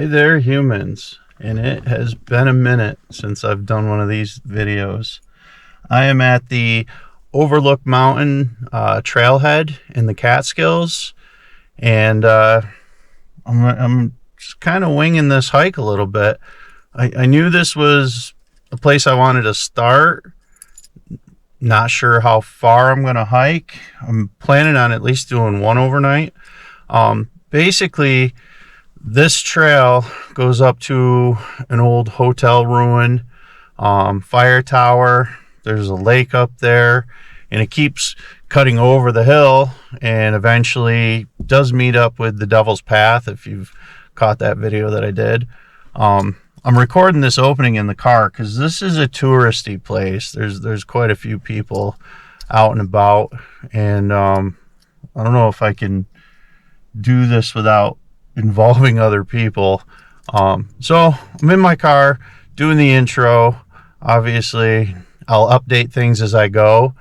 Hey there, humans, and it has been a minute since I've done one of these videos. I am at the Overlook Mountain trailhead in the Catskills, and I'm just kind of winging this hike a little bit. I knew this was a place I wanted to start. Not sure how far I'm going to hike. I'm planning on at least doing one overnight. Basically, this trail goes up to an old hotel ruin, fire tower. There's a lake up there, and it keeps cutting over the hill and eventually does meet up with the Devil's Path, if you've caught that video that I did. I'm recording this opening in the car because this is a touristy place. There's quite a few people out and about, and I don't know if I can do this without involving other people. So I'm in my car doing the intro. Obviously, I'll update things as I go.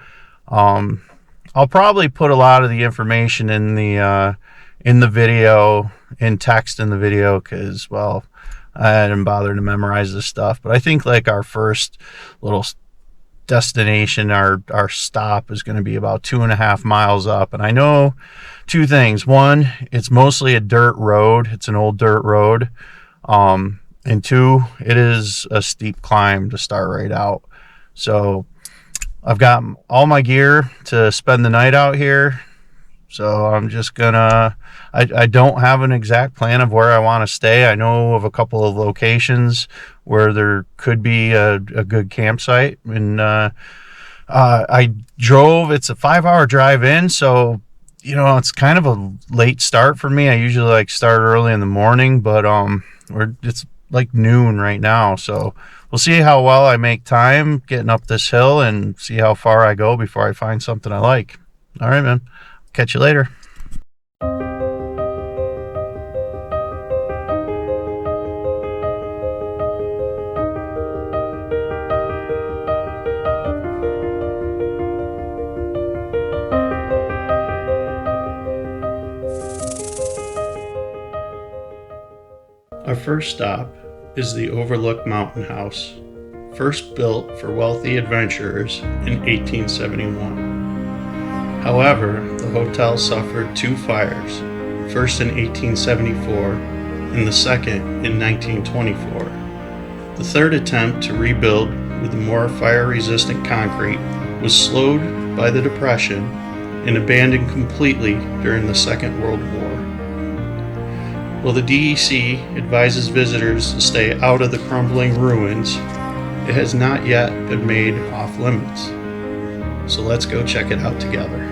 I'll probably put a lot of the information in the video, in text in the video, because, well, I didn't bother to memorize this stuff. But I think like our first little destination, our stop is going to be about 2.5 miles up. And I know two things. One, it's mostly a dirt road. It's an old dirt road. And two, it is a steep climb to start right out. So I've got all my gear to spend the night out here. So I'm just gonna, I don't have an exact plan of where I want to stay. I know of a couple of locations where there could be a good campsite. And I drove, it's a 5-hour drive in. So, you know, it's kind of a late start for me. I usually like start early in the morning, but it's like noon right now. So we'll see how well I make time getting up this hill and see how far I go before I find something I like. All right, man. Catch you later. Our first stop is the Overlook Mountain House, first built for wealthy adventurers in 1871. However, the hotel suffered 2 fires, first in 1874 and the second in 1924. The third attempt to rebuild with more fire-resistant concrete was slowed by the Depression and abandoned completely during the Second World War. While the DEC advises visitors to stay out of the crumbling ruins, it has not yet been made off limits. So let's go check it out together.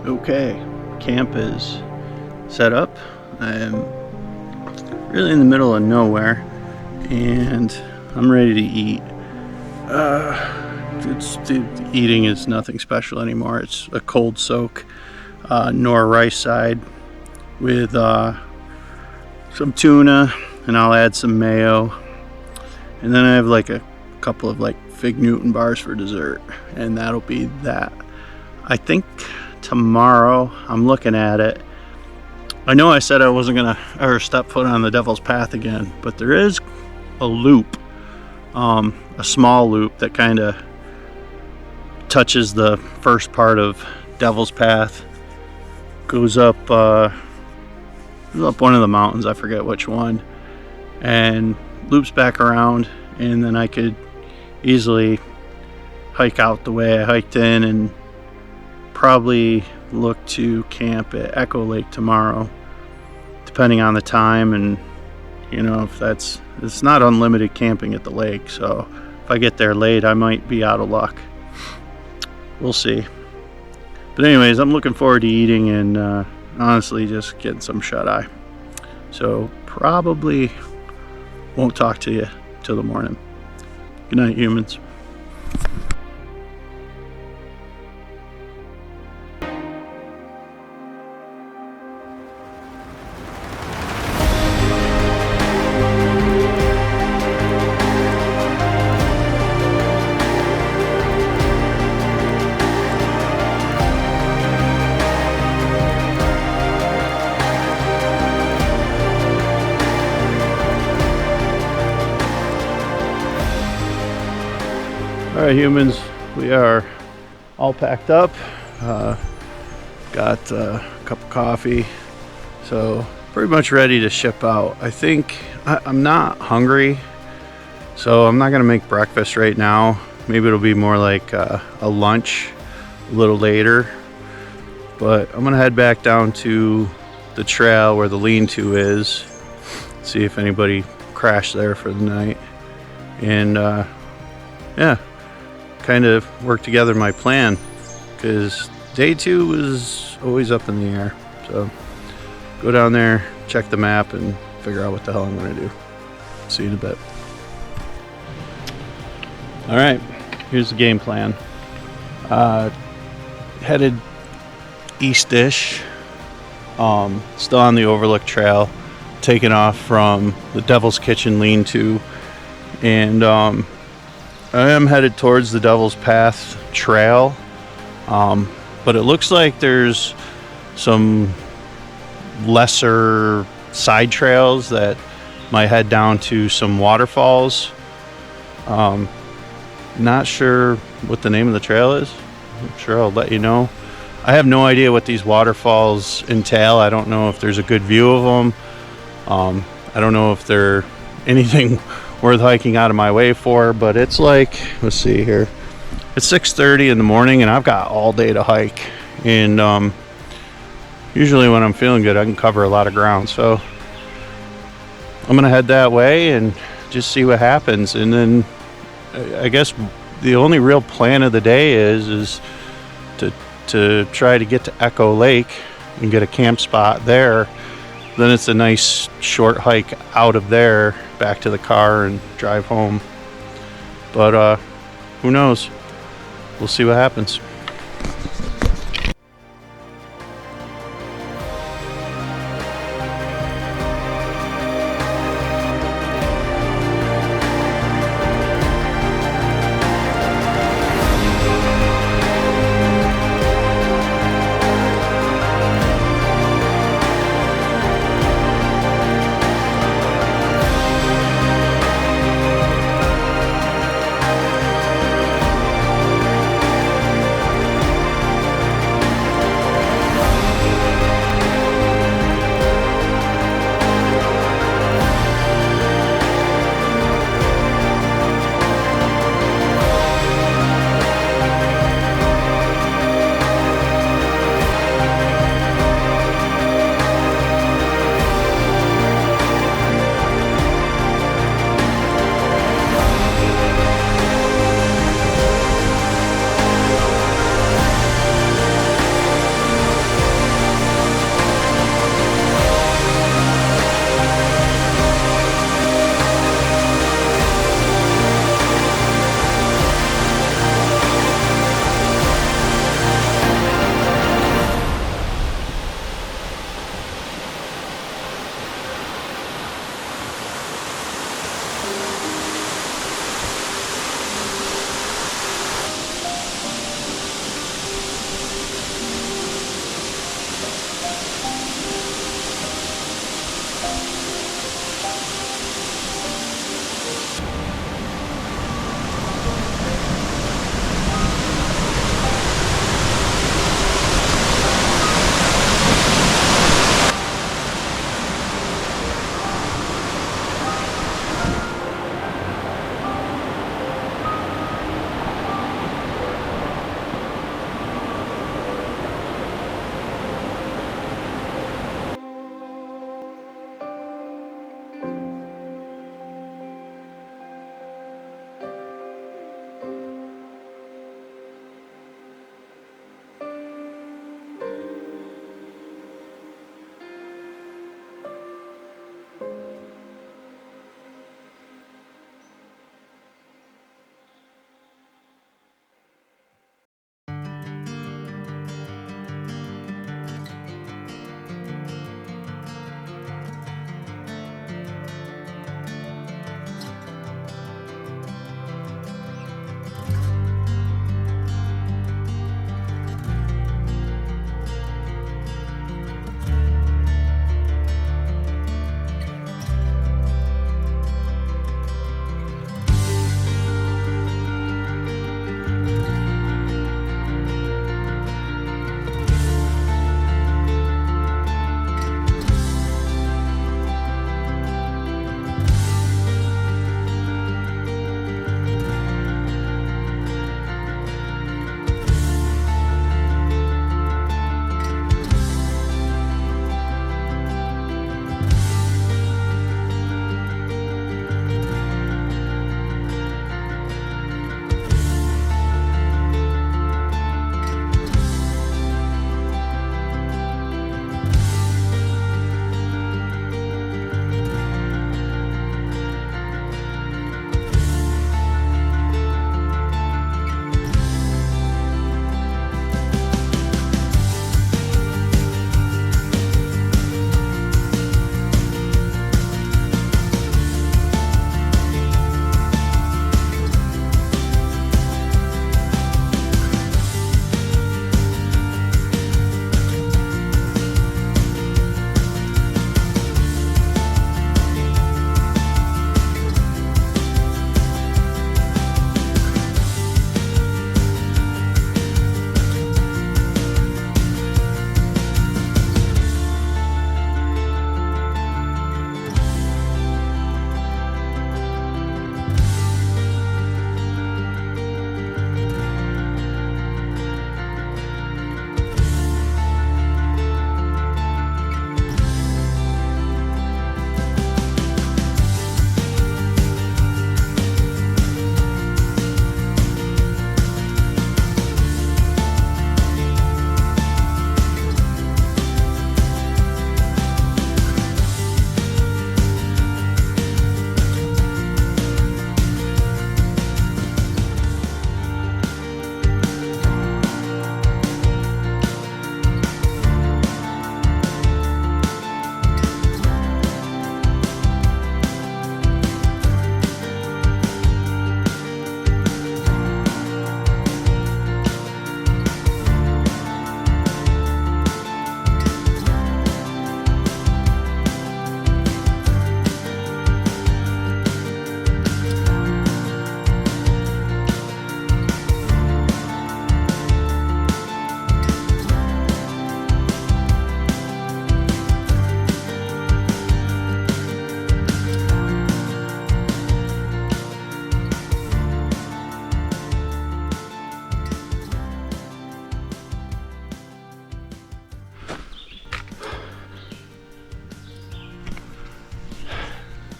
Okay, camp is set up. I'm really in the middle of nowhere and I'm ready to eat. Eating is nothing special anymore. It's a cold soak nor rice side with some tuna, and I'll add some mayo, and then I have like a couple of like fig Newton bars for dessert, and that'll be that. I think tomorrow, I'm looking at it, I know I said I wasn't gonna ever step foot on the Devil's Path again, but there is a loop, a small loop that kind of touches the first part of Devil's Path, goes up one of the mountains, I forget which one, and loops back around, and then I could easily hike out the way I hiked in and probably look to camp at Echo Lake tomorrow, depending on the time, and you know, if it's not unlimited camping at the lake, so if I get there late I might be out of luck. We'll see. But anyways, I'm looking forward to eating and honestly just getting some shut-eye. So probably won't talk to you till the morning. Good night, humans. All right, humans, we are all packed up. Got a cup of coffee, so pretty much ready to ship out. I think I'm not hungry, so I'm not gonna make breakfast right now. Maybe it'll be more like a lunch a little later, but I'm gonna head back down to the trail where the lean-to is, see if anybody crashed there for the night, and yeah, kind of work together my plan, because day 2 was always up in the air. So go down there, check the map, and figure out what the hell I'm going to do. See you in a bit. All right, here's the game plan. Headed east-ish, still on the Overlook Trail, taking off from the Devil's Kitchen lean-to, and I am headed towards the Devil's Path trail, but it looks like there's some lesser side trails that might head down to some waterfalls. Not sure what the name of the trail is. I'm sure I'll let you know. I have no idea what these waterfalls entail. I don't know if there's a good view of them. I don't know if they're anything worth hiking out of my way for, but it's like, let's see here. It's 6:30 in the morning and I've got all day to hike. And usually when I'm feeling good, I can cover a lot of ground. So I'm gonna head that way and just see what happens. And then I guess the only real plan of the day is to try to get to Echo Lake and get a camp spot there. Then it's a nice short hike out of there back to the car and drive home. But who knows? We'll see what happens.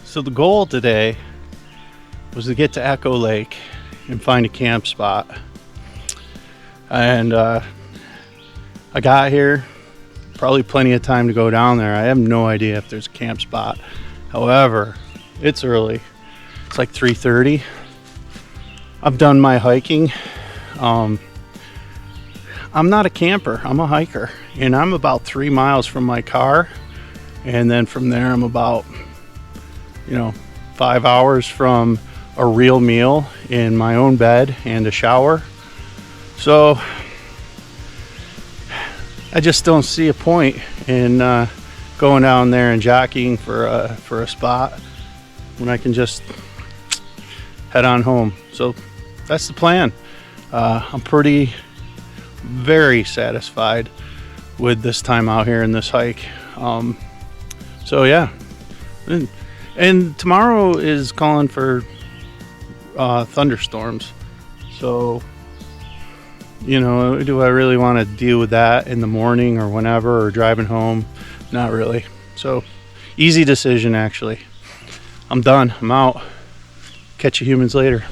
So the goal today was to get to Echo Lake and find a camp spot. And I got here, probably plenty of time to go down there. I have no idea if there's a camp spot. However, it's early. It's like 3:30. I've done my hiking. I'm not a camper, I'm a hiker, and I'm about 3 miles from my car, and then from there I'm about 5 hours from a real meal in my own bed and a shower. So I just don't see a point in going down there and jockeying for a spot when I can just head on home. So that's the plan. I'm very satisfied with this time out here in this hike. So yeah, and tomorrow is calling for thunderstorms. So do I really want to deal with that in the morning or whenever, or driving home? Not really. So easy decision, actually. I'm done. I'm out. Catch you humans later.